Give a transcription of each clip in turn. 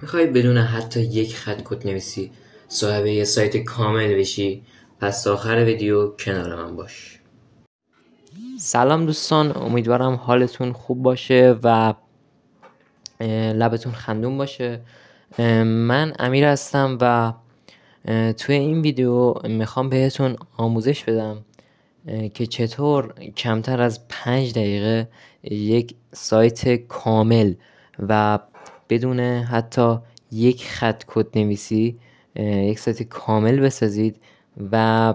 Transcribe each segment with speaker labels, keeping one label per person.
Speaker 1: میخوای بدون حتی یک خط کد نویسی صاحب یه سایت کامل بشی؟ پس تا آخر ویدیو کنار من باش. سلام دوستان، امیدوارم حالتون خوب باشه و لبتون خندون باشه. من امیر هستم و توی این ویدیو میخوام بهتون آموزش بدم که چطور کمتر از 5 دقیقه یک سایت کامل و بدون حتی یک خط کد نویسی یک سایت کامل بسازید و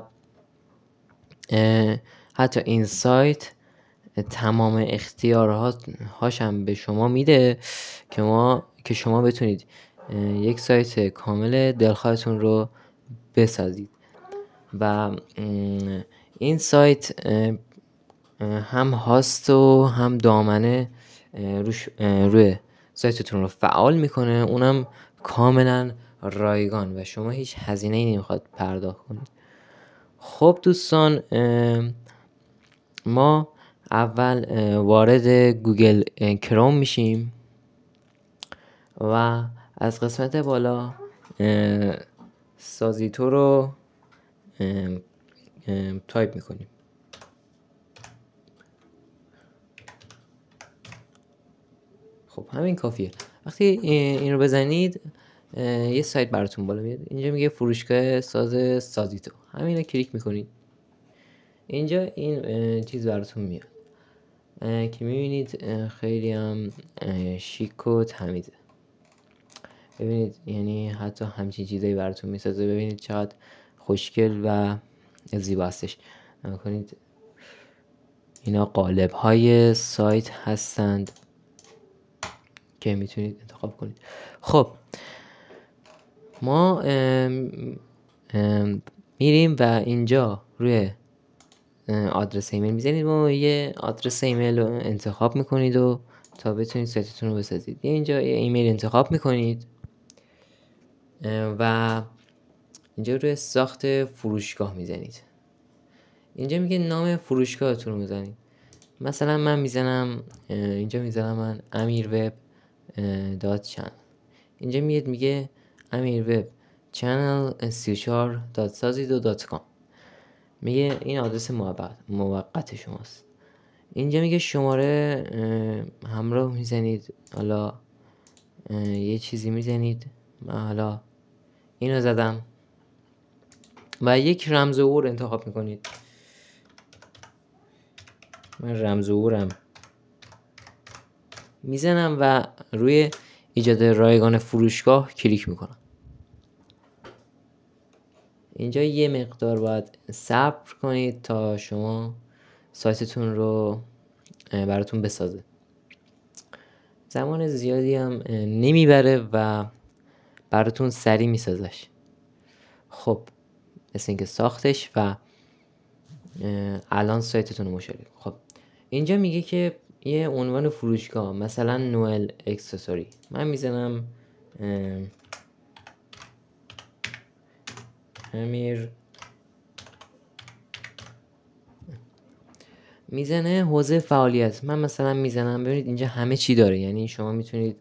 Speaker 1: حتی این سایت تمام اختیارات هم به شما میده که شما بتونید یک سایت کامل دلخواهتون رو بسازید. و این سایت هم هاست و هم دامنه روی سایتتون رو فعال میکنه، اونم کاملا رایگان و شما هیچ هزینه‌ای نمیخواد پرداخت کنید. خب دوستان، ما اول وارد گوگل کروم میشیم و از قسمت بالا سازیتو رو تایپ میکنیم. خب همین کافیه. وقتی این رو بزنید یه سایت براتون بالا میاد. اینجا میگه فروشگاه سازیتو، همین رو کلیک میکنید. اینجا این چیز براتون میاد که میبینید خیلی هم شیک و تمیزه. ببینید، یعنی حتی همچین چیزایی براتون میسازه. ببینید چقدر خوشگل و زیبا هستش. کنید اینا قالب های سایت هستند که میتونید انتخاب کنید. خب ما میریم و اینجا روی آدرس ایمیل میزنید و یه آدرس ایمیل رو انتخاب میکنید و تا بتونید سایتتون رو بسازید. اینجا یه ایمیل انتخاب میکنید و اینجا روی ساخت فروشگاه میزنید. اینجا میگه نام فروشگاهتون رو میزنید. مثلا من میزنم اینجا میزنم من amirweb.channel. اینجا میگه amirweb channel 34.sazido.com. میگه این آدرس موقت شماست. اینجا میگه شماره همراه میزنید. حالا یه چیزی میزنید. من حالا اینو زدم و یک رمز عبور انتخاب میکنید. من رمز عبورم میزنم و روی ایجاد رایگان فروشگاه کلیک میکنم. اینجا یه مقدار باید صبر کنید تا شما سایتتون رو براتون بسازه. زمان زیادی هم نمیبره و براتون سریع میسازش. خب مثل اینکه ساختش و الان سایتتون رو مشاهده. خب اینجا میگه که یه عنوان فروشگاه، مثلا نوئل اکسسوری. من میزنم امیر، میزنه حوزه فعالیت. من مثلا میزنم، ببینید اینجا همه چی داره، یعنی شما میتونید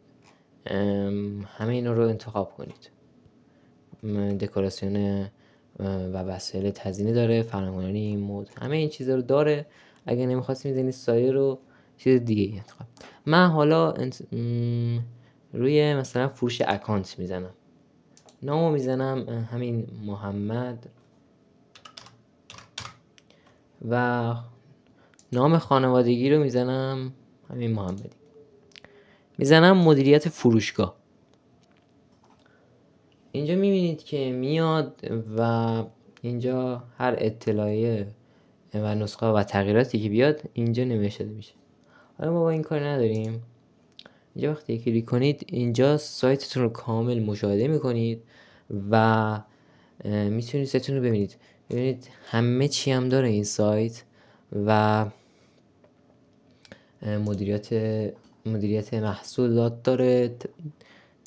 Speaker 1: همه اینا رو انتخاب کنید. دکوراسیون و وسایل تزیینی داره، فرمانانی، مود، همه این چیزا رو داره. اگه نمیخواستی میزنید سایه رو چیز دیگه انتخاب. من حالا روی مثلا فروش اکانت میزنم، نامو میزنم همین محمد و نام خانوادگی رو میزنم همین محمدی. میزنم مدیریت فروشگاه. اینجا میبینید که میاد و اینجا هر اطلاعیه و نسخه و تغییراتی که بیاد اینجا نوشته میشه. حالا ما با این کار نداریم. اینجا وقتی کلیک کنید اینجا سایتتون رو کامل مشاهده میکنید و میتونید سایتتون رو ببینید. ببینید همه چی هم داره این سایت و مدیریت محصولات داره،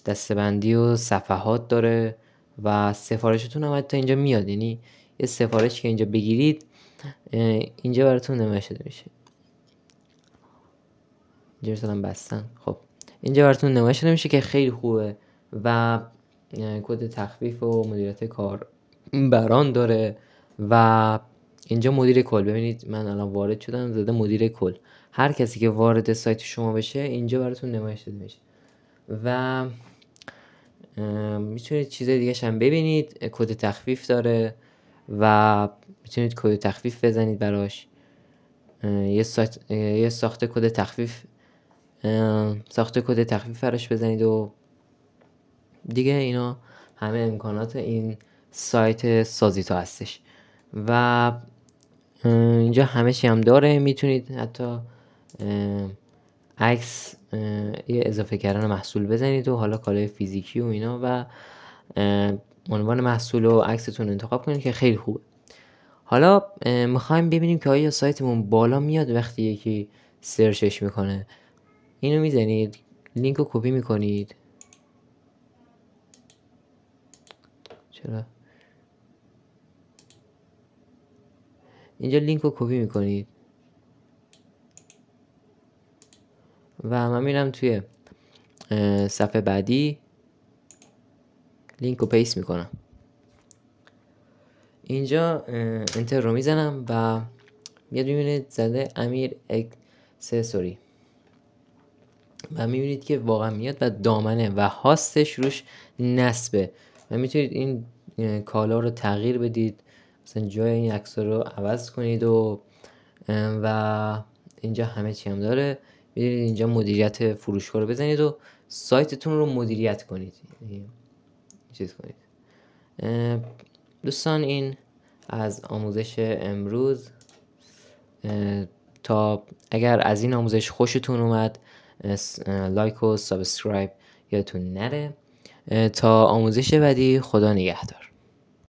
Speaker 1: دسته‌بندی و صفحات داره و سفارشتون هم حتی اینجا میاد. یعنی یه سفارش که اینجا بگیرید اینجا براتون نوشته میشه. اینجا مثلا بستن. خب اینجا براتون نوشته میشه که خیلی خوبه و کد تخفیف و مدیریت کاربران داره. و اینجا مدیر کل، ببینید من الان وارد شدم زده مدیر کل. هر کسی که وارد سایت شما بشه اینجا براتون نمایش داده میشه و میتونید چیز دیگه هم ببینید. کد تخفیف داره و میتونید کد تخفیف بزنید براش. یه ساخت کد تخفیف براش بزنید و دیگه اینا همه امکانات این سایت سازیتا هستش و اینجا همه چی هم داره. میتونید حتی عکس یه اضافه کردن محصول بزنید و حالا کالای فیزیکی و اینا و عنوان محصول و عکستون انتخاب کنید که خیلی خوبه. حالا میخوایم ببینیم که آیا سایتمون بالا میاد وقتی یکی سرچش میکنه. اینو میزنید، لینک رو کپی میکنید. چرا اینجا لینک رو کپی میکنید و من میرم توی صفحه بعدی لینک رو پیست میکنم. اینجا انتر رو میزنم و میاد میبینید زده امیر اکسسوری و میبینید که واقعا میاد و دامنه و هاستش روش نصبه و میتونید این کالا رو تغییر بدید، مثلا جای این عکس رو عوض کنید و اینجا همه چی هم داره. میدونید اینجا مدیریت فروشگاه رو بزنید و سایتتون رو مدیریت کنید، چیز کنید. دوستان این از آموزش امروز. تا اگر از این آموزش خوشتون اومد لایک و سابسکرایب یادتون نره. تا آموزش بعدی، خدا نگهدار.